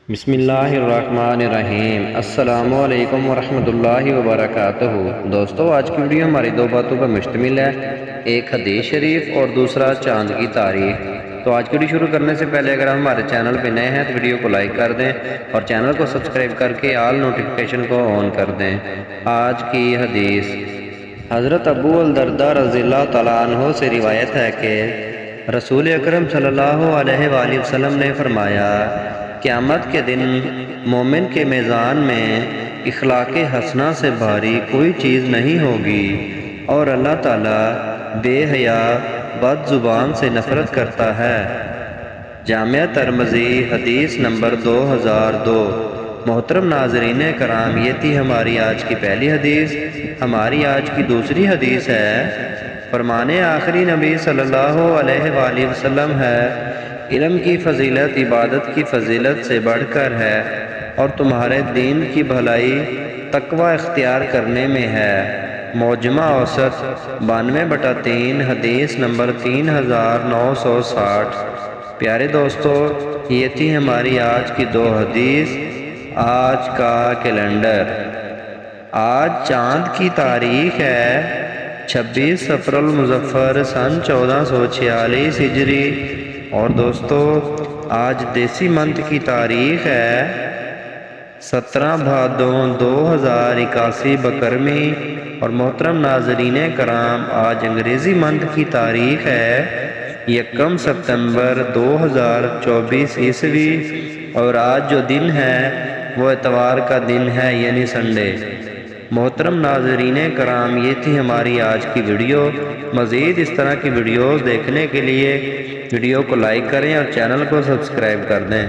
بسم اللہ الرحمن الرحیم۔ السلام علیکم ورحمۃ اللہ وبرکاتہ۔ دوستو، آج کی ویڈیو ہماری دو باتوں پر مشتمل ہے، ایک حدیث شریف اور دوسرا چاند کی تاریخ۔ تو آج کی ویڈیو شروع کرنے سے پہلے اگر ہم ہمارے چینل پہ نئے ہیں تو ویڈیو کو لائک کر دیں اور چینل کو سبسکرائب کر کے آل نوٹیفیکیشن کو آن کر دیں۔ آج کی حدیث حضرت ابو الدرداء رضی اللہ تعالیٰ عنہ سے روایت ہے کہ رسول اکرم صلی اللہ علیہ وآلہ وسلم نے فرمایا، قیامت کے دن مومن کے میزان میں اخلاق حسنہ سے بھاری کوئی چیز نہیں ہوگی، اور اللہ تعالیٰ بے حیا بد زبان سے نفرت کرتا ہے۔ جامعہ ترمذی حدیث نمبر 2002۔ محترم ناظرین کرام، یہ تھی ہماری آج کی پہلی حدیث۔ ہماری آج کی دوسری حدیث ہے، فرمان آخری نبی صلی اللہ علیہ وآلہ وسلم ہے، علم کی فضیلت عبادت کی فضیلت سے بڑھ کر ہے، اور تمہارے دین کی بھلائی تقوی اختیار کرنے میں ہے۔ معجمہ اوسط 92/3، حدیث نمبر 3960۔ پیارے دوستو، یہ تھی ہماری آج کی دو حدیث۔ آج کا کیلنڈر، آج چاند کی تاریخ ہے 26 صفر المظفر سن 1446 ہجری، اور دوستو آج دیسی منتھ کی تاریخ ہے 17 بھادو 2081 بکرمی، اور محترم ناظرین کرام آج انگریزی منتھ کی تاریخ ہے 1 ستمبر 2024 عیسوی، اور آج جو دن ہے وہ اتوار کا دن ہے، یعنی سنڈے۔ محترم ناظرین کرام، یہ تھی ہماری آج کی ویڈیو۔ مزید اس طرح کی ویڈیوز دیکھنے کے لیے ویڈیو کو لائک کریں اور چینل کو سبسکرائب کر دیں۔